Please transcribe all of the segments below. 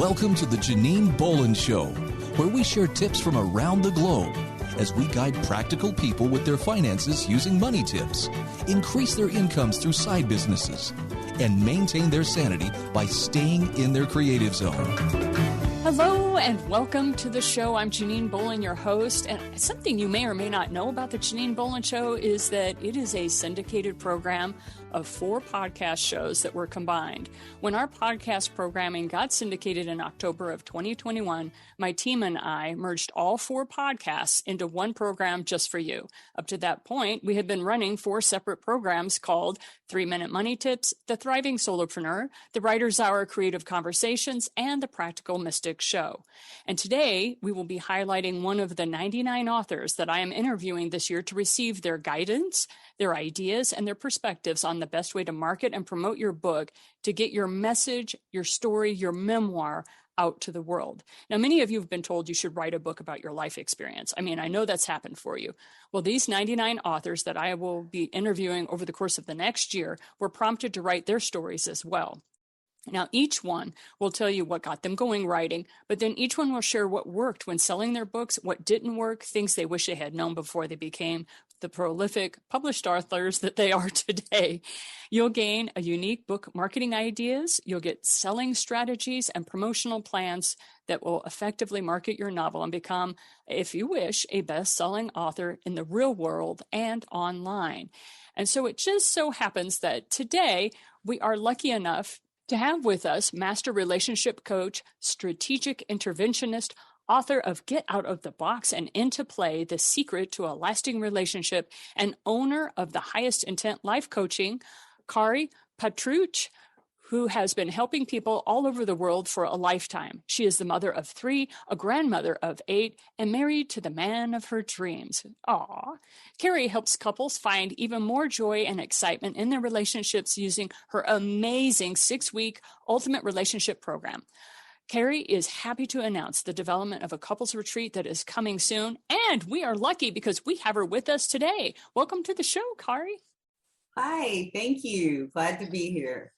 Welcome to the Janine Bolon Show, where we share tips from around the globe as we guide practical people with their finances using money tips, increase their incomes through side businesses, and maintain their sanity by staying in their creative zone. Hello and welcome to the show. I'm Janine Bolon, your host. And something you may or may not know about the Janine Bolon Show is that it is a syndicated program of 4 podcast shows that were combined. When our podcast programming got syndicated in October of 2021, my team and I merged all 4 podcasts into one program just for you. Up to that point, we had been running 4 separate programs called 3-Minute Money Tips, The Thriving Solopreneur, The Writer's Hour Creative Conversations, and The Practical Mystic Show. And today, we will be highlighting one of the 99 authors that I am interviewing this year to receive their guidance, their ideas, and their perspectives on the best way to market and promote your book to get your message, your story, your memoir out to the world. Now, many of you have been told you should write a book about your life experience. I mean, I know that's happened for you. Well, these 99 authors that I will be interviewing over the course of the next year were prompted to write their stories as well. Now, each one will tell you what got them going writing, but then each one will share what worked when selling their books, what didn't work, things they wish they had known before they became the prolific published authors that they are today. You'll gain a unique book marketing ideas. You'll get selling strategies and promotional plans that will effectively market your novel and become, if you wish, a best-selling author in the real world and online. And so it just so happens that today we are lucky enough to have with us master relationship coach, strategic interventionist, author of Get Out of the Box and Into Play, The Secret to a Lasting Relationship, and owner of the Highest Intent Life Coaching, Kari Petruch, who has been helping people all over the world for a lifetime. She is the mother of 3, a grandmother of 8, and married to the man of her dreams. Aww. Kari helps couples find even more joy and excitement in their relationships using her amazing 6-week ultimate relationship program. Kari is happy to announce the development of a couples retreat that is coming soon, and we are lucky because we have her with us today. Welcome to the show, Kari. Hi, thank you. Glad to be here.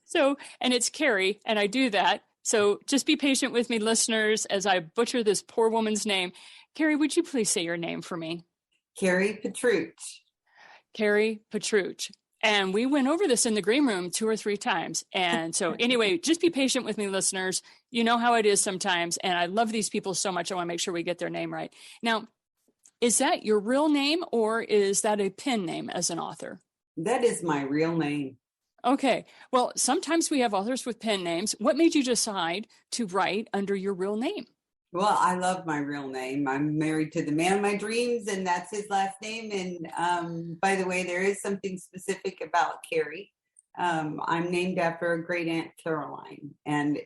So, and it's Kari, and I do that. So just be patient with me, listeners, as I butcher this poor woman's name. Kari, would you please say your name for me? Kari Petruch. Kari Petruch. And we went over this in the green room 2 or 3 times. And so anyway, just be patient with me, listeners. You know how it is sometimes. And I love these people so much. I want to make sure we get their name right. Now, is that your real name or is that a pen name as an author? That is my real name. Okay. Well, sometimes we have authors with pen names. What made you decide to write under your real name? Well, I love my real name. I'm married to the man of my dreams, and that's his last name. And by the way, there is something specific about Kari. I'm named after a great aunt Caroline, and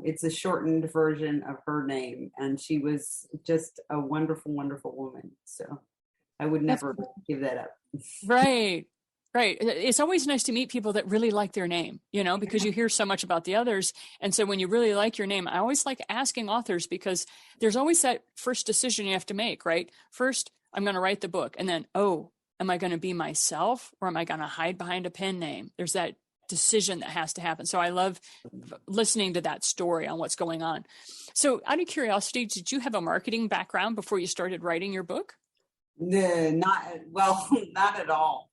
it's a shortened version of her name. And she was just a wonderful, wonderful woman. So I would never give that up. Right. Right. It's always nice to meet people that really like their name, you know, because you hear so much about the others. And so when you really like your name, I always like asking authors because there's always that first decision you have to make, right? First, I'm going to write the book. And then, am I going to be myself or am I going to hide behind a pen name? There's that decision that has to happen. So I love listening to that story on what's going on. So out of curiosity, did you have a marketing background before you started writing your book? Not at all.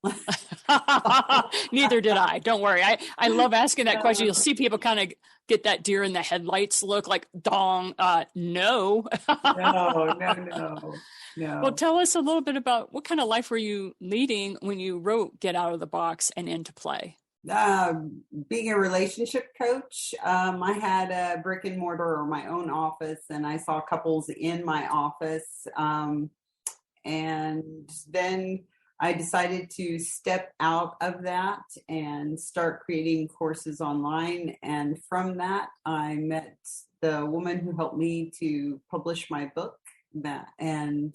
Neither did I. Don't worry. I love asking that question. You'll see people kind of get that deer in the headlights look like, dong, no. No. Well, tell us a little bit about what kind of life were you leading when you wrote Get Out of the Box and Into Play? Being a relationship coach, I had a brick and mortar or my own office, and I saw couples in my office. And then I decided to step out of that and start creating courses online. And from that, I met the woman who helped me to publish my book, and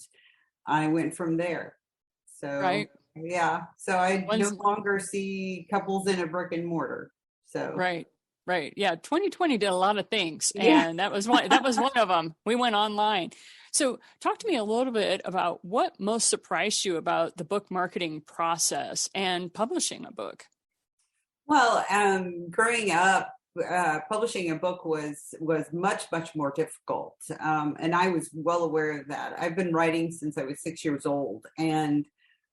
I went from there. So, right. Yeah. So I no longer see couples in a brick and mortar. So, right. Yeah. 2020 did a lot of things. And that was one of them. We went online. So talk to me a little bit about what most surprised you about the book marketing process and publishing a book. Well, growing up, publishing a book was much more difficult, and I was well aware of that. I've been writing since I was 6 years old, and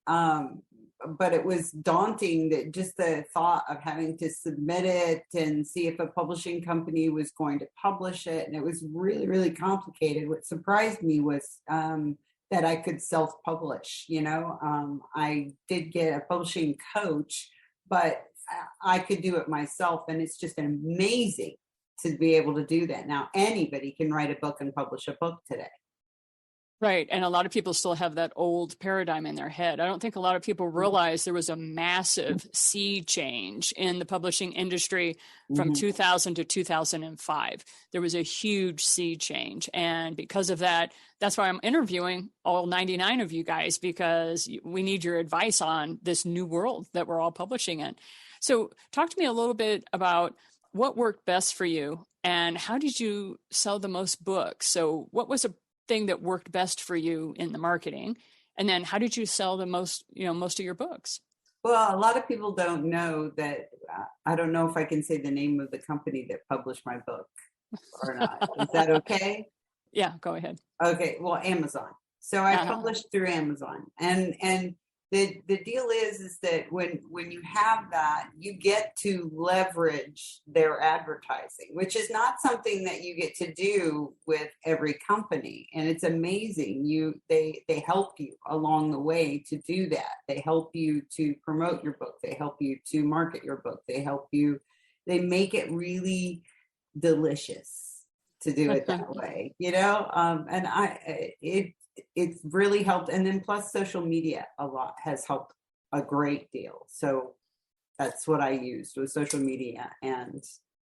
but it was daunting, that just the thought of having to submit it and see if a publishing company was going to publish it, and it was really complicated. What surprised me was that I could self-publish. I did get a publishing coach, but I could do it myself, and it's just amazing to be able to do that. Now anybody can write a book and publish a book today. Right. And a lot of people still have that old paradigm in their head. I don't think a lot of people realize there was a massive sea change in the publishing industry from 2000 to 2005. There was a huge sea change. And because of that, that's why I'm interviewing all 99 of you guys, because we need your advice on this new world that we're all publishing in. So talk to me a little bit about what worked best for you and how did you sell the most books? So what was a thing that worked best for you in the marketing? And then how did you sell the most of your books? Well, a lot of people don't know that. I don't know if I can say the name of the company that published my book or not. Is that okay? Yeah, go ahead. Okay. Well, Amazon. So I published through Amazon, and the deal is that when you have that, you get to leverage their advertising, which is not something that you get to do with every company. And it's amazing. They help you along the way to do that. They help you to promote your book. They help you to market your book. They make it really delicious to do it that way, and it's really helped. And then plus social media a lot has helped a great deal. So that's what I used, was social media and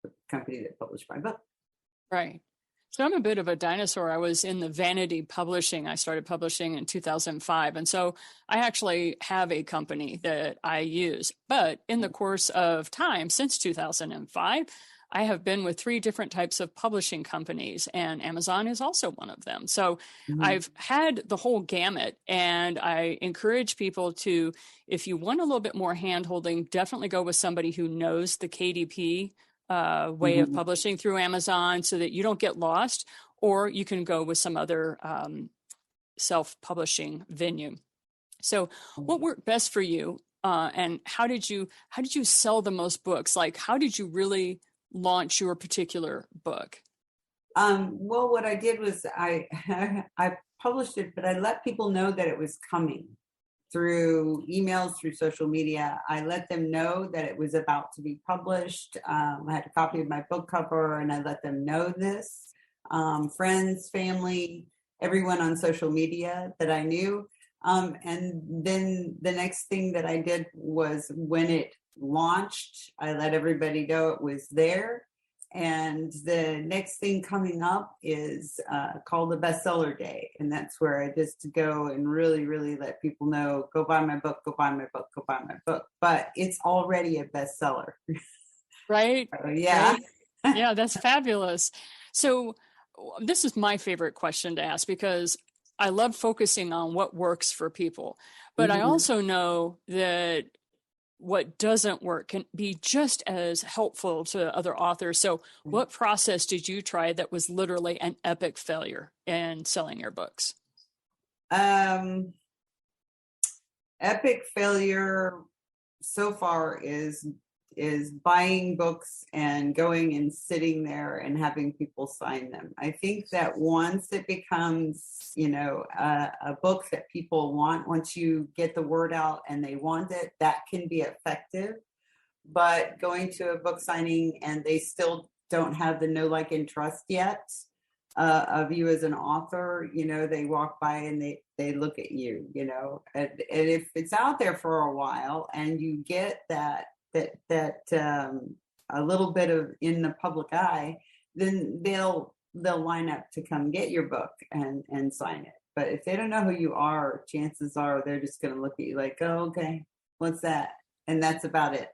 the company that published my book. Right. So I'm a bit of a dinosaur. I was in the vanity publishing. I started publishing in 2005. And so I actually have a company that I use. But in the course of time, since 2005, I have been with 3 different types of publishing companies, and Amazon is also one of them. So I've had the whole gamut, and I encourage people to, if you want a little bit more hand-holding, definitely go with somebody who knows the KDP way of publishing through Amazon so that you don't get lost, or you can go with some other self-publishing venue. So what worked best for you, and how did you sell the most books? Like, how did you really launch your particular book? Well, what I did was I published it, but I let people know that it was coming through emails, through social media. I let them know that it was about to be published. I had a copy of my book cover, and I let them know this. Friends, family, everyone on social media that I knew. And then the next thing that I did was, when it launched, I let everybody know it was there. And the next thing coming up is called the Bestseller Day. And that's where I just go and really let people know, go buy my book, go buy my book, go buy my book. But it's already a bestseller. Right? So, yeah. Right? Yeah, that's fabulous. So this is my favorite question to ask, because I love focusing on what works for people. But I also know that what doesn't work can be just as helpful to other authors. So what process did you try that was literally an epic failure in selling your books? Epic failure so far is buying books and going and sitting there and having people sign them. I think that once it becomes, a book that people want, once you get the word out and they want it, that can be effective. But going to a book signing and they still don't have the know, like, and trust yet of you as an author, they walk by and they look at you, and if it's out there for a while and you get that a little bit of in the public eye, then they'll line up to come get your book and sign it. But if they don't know who you are, chances are they're just going to look at you like, oh, okay, what's that? And that's about it.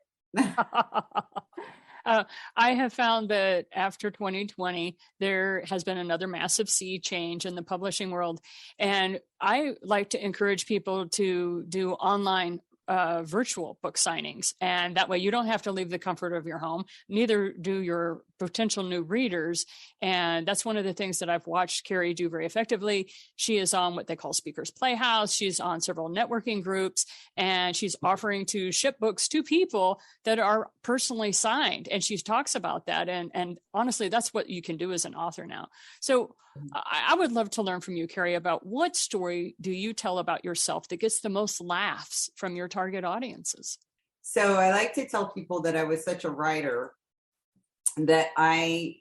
I have found that after 2020, there has been another massive sea change in the publishing world. And I like to encourage people to do online virtual book signings. And that way you don't have to leave the comfort of your home. Neither do your potential new readers. And that's one of the things that I've watched Kari do very effectively. She is on what they call Speakers Playhouse. She's on several networking groups, and she's offering to ship books to people that are personally signed. And she talks about that. And honestly, that's what you can do as an author now. So I would love to learn from you, Kari, about what story do you tell about yourself that gets the most laughs from your target audiences? So I like to tell people that I was such a writer that I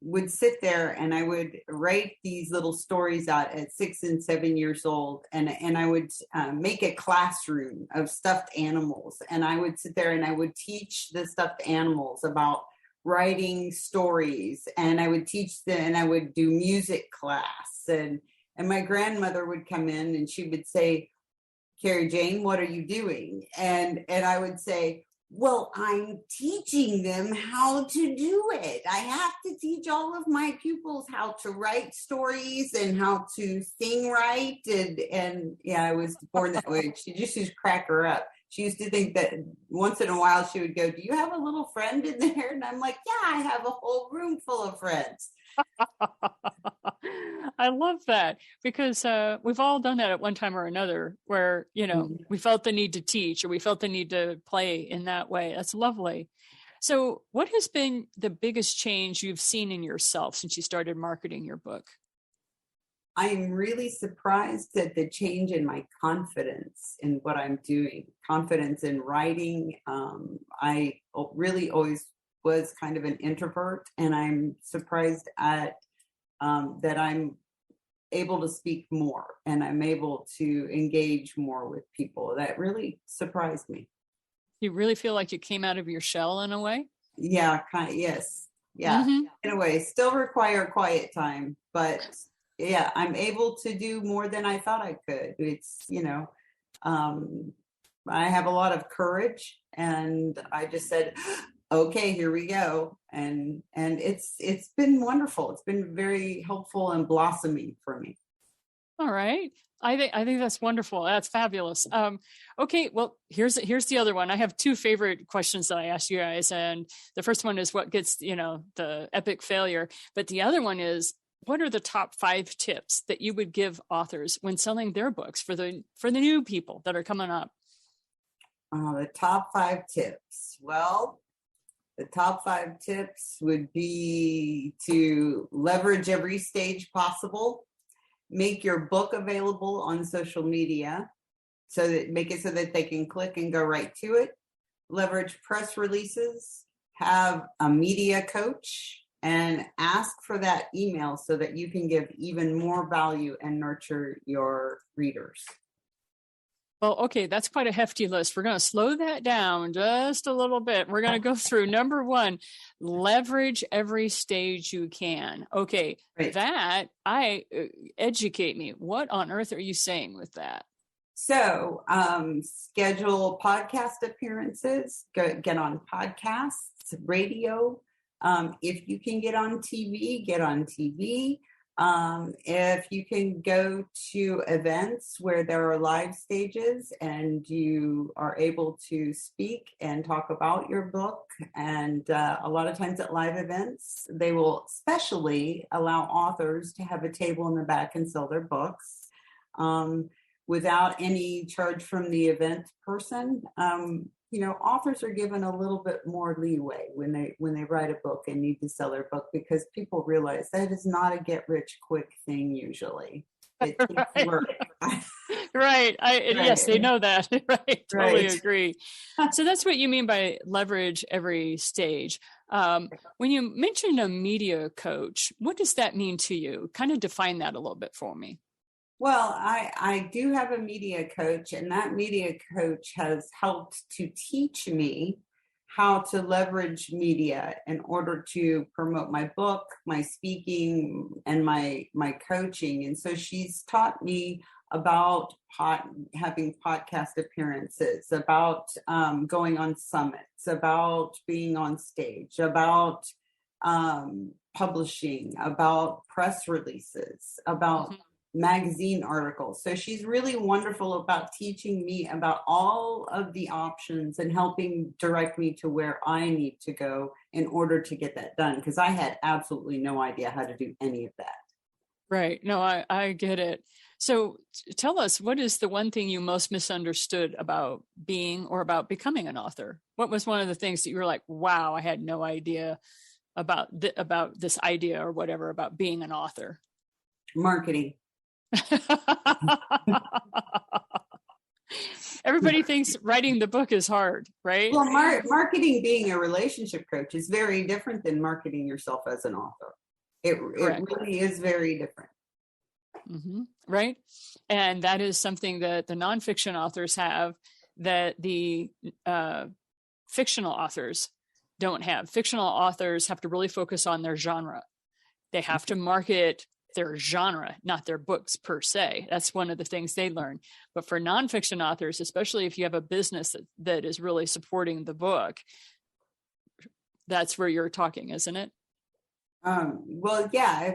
would sit there and I would write these little stories out at 6 and 7 years old. And I would make a classroom of stuffed animals. And I would sit there and I would teach the stuffed animals about writing stories, and I would teach them, and I would do music class, and my grandmother would come in and she would say, "Kari Jane, what are you doing?" And I would say, "Well, I'm teaching them how to do it. I have to teach all of my pupils how to write stories and how to sing right." And yeah, I was born that way. She just used to crack her up. She used to think that once in a while she would go, "Do you have a little friend in there?" And I'm like, "Yeah, I have a whole room full of friends." I love that, because we've all done that at one time or another, where, we felt the need to teach, or we felt the need to play in that way. That's lovely. So what has been the biggest change you've seen in yourself since you started marketing your book? I am really surprised at the change in my confidence in what I'm doing, confidence in writing. I really always was kind of an introvert, and I'm surprised at that I'm able to speak more and I'm able to engage more with people. That really surprised me. You really feel like you came out of your shell in a way? Yeah, yes. Yeah, Mm-hmm. in a way. Still require quiet time, but yeah, I'm able to do more than I thought I could. It's, I have a lot of courage, and I just said, "Okay, here we go." And it's been wonderful. It's been very helpful and blossoming for me. All right. I think that's wonderful. That's fabulous. Okay, well, here's the other one. I have two favorite questions that I ask you guys, and the first one is what gets the epic failure, but the other one is, what are the top 5 tips that you would give authors when selling their books for the new people that are coming up? The top 5 tips. Well, the top 5 tips would be to leverage every stage possible. Make your book available on social media, make it so that they can click and go right to it. Leverage press releases. Have a media coach, and ask for that email so that you can give even more value and nurture your readers. Well, okay, that's quite a hefty list. We're going to slow that down just a little bit. We're going to go through number 1, leverage every stage you can. Okay, right. That, educate me. What on earth are you saying with that? So, schedule podcast appearances, get on podcasts, radio. If you can get on TV, get on TV. If you can go to events where there are live stages and you are able to speak and talk about your book, and a lot of times at live events, they will specially allow authors to have a table in the back and sell their books without any charge from the event person. Authors are given a little bit more leeway when they write a book and need to sell their book, because people realize that is not a get rich quick thing usually. It takes work. Right. Yes, they know that. Right. Totally Right. Agree. So that's what you mean by leverage every stage. When you mentioned a media coach, what does that mean to you? Kind of define that a little bit for me. Well, I do have a media coach, and that media coach has helped to teach me how to leverage media in order to promote my book, my speaking, and my coaching. And so she's taught me about having podcast appearances, about going on summits, about being on stage, about publishing, about press releases, about magazine articles. So she's really wonderful about teaching me about all of the options and helping direct me to where I need to go in order to get that done, because I had absolutely no idea how to do any of that. Right. No, I get it. So tell us, what is the one thing you most misunderstood about being or about becoming an author? What was one of the things that you were like, wow, I had no idea about this idea or whatever about being an author? Marketing. Everybody thinks writing the book is hard, right? Well, marketing, being a relationship coach, is very different than marketing yourself as an author. It really is very different. Mm-hmm. Right. And that is something that the nonfiction authors have that the fictional authors don't have. Fictional authors have to really focus on their genre. They have to market their genre, not their books per se. That's one of the things they learn. But for nonfiction authors, especially if you have a business that is really supporting the book, that's where you're talking, isn't it? Well, yeah,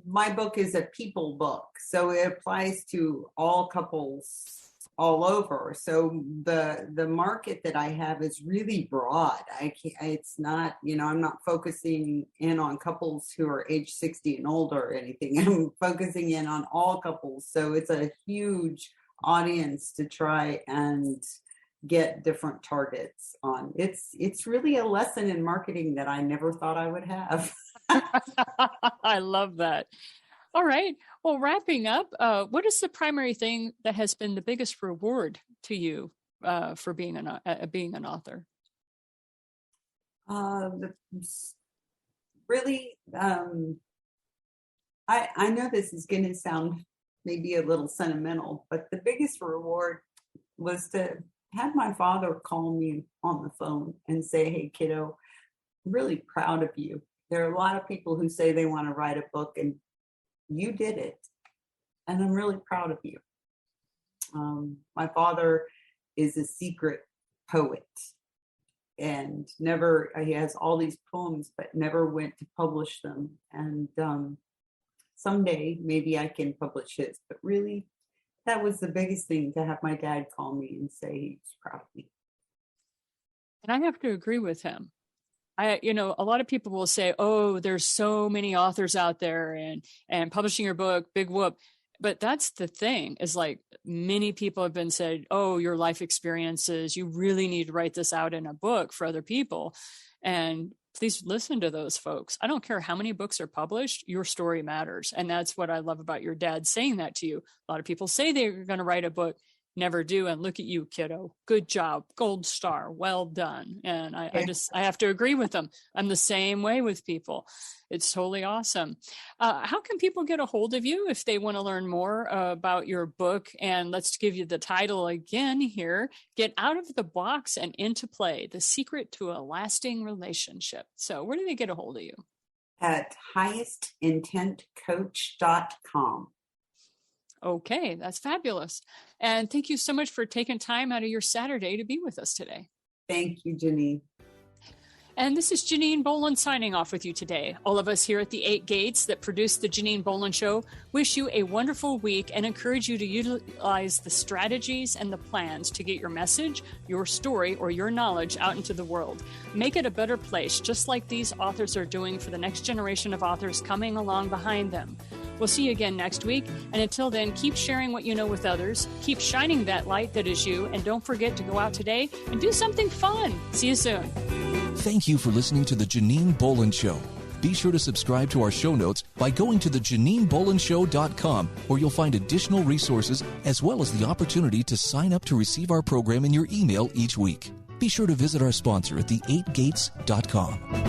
my book is a people book, so it applies to all couples all over. So the market that I have is really broad. It's not, I'm not focusing in on couples who are age 60 and older or anything. I'm focusing in on all couples. So it's a huge audience to try and get different targets on. It's really a lesson in marketing that I never thought I would have. I love that. All right. Well, wrapping up, what is the primary thing that has been the biggest reward to you for being an author? Really, I know this is going to sound maybe a little sentimental, but the biggest reward was to have my father call me on the phone and say, "Hey, kiddo, I'm really proud of you. There are a lot of people who say they want to write a book, and you did it. And I'm really proud of you." My father is a secret poet and he has all these poems, but never went to publish them. And someday maybe I can publish his, but really that was the biggest thing, to have my dad call me and say he's proud of me. And I have to agree with him. A lot of people will say, "Oh, there's so many authors out there and publishing your book, big whoop." But that's the thing, is like many people have been said, "Oh, your life experiences, you really need to write this out in a book for other people." And please listen to those folks. I don't care how many books are published, your story matters. And that's what I love about your dad saying that to you. A lot of people say they're going to write a book, never do. And look at you, kiddo. Good job. Gold star. Well done. And I have to agree with them. I'm the same way with people. It's totally awesome. How can people get a hold of you if they want to learn more about your book? And let's give you the title again here: Get Out of the Box and Into Play, The Secret to a Lasting Relationship. So where do they get a hold of you? At highestintentcoach.com. Okay, that's fabulous. And thank you so much for taking time out of your Saturday to be with us today. Thank you, Janine. And this is Janine Bolon signing off with you today. All of us here at the 8 Gates that produce the Janine Bolon Show wish you a wonderful week and encourage you to utilize the strategies and the plans to get your message, your story, or your knowledge out into the world. Make it a better place, just like these authors are doing for the next generation of authors coming along behind them. We'll see you again next week. And until then, keep sharing what you know with others. Keep shining that light that is you. And don't forget to go out today and do something fun. See you soon. Thank you for listening to The Janine Bolon Show. Be sure to subscribe to our show notes by going to thejaninebolonshow.com, where you'll find additional resources as well as the opportunity to sign up to receive our program in your email each week. Be sure to visit our sponsor at the8gates.com.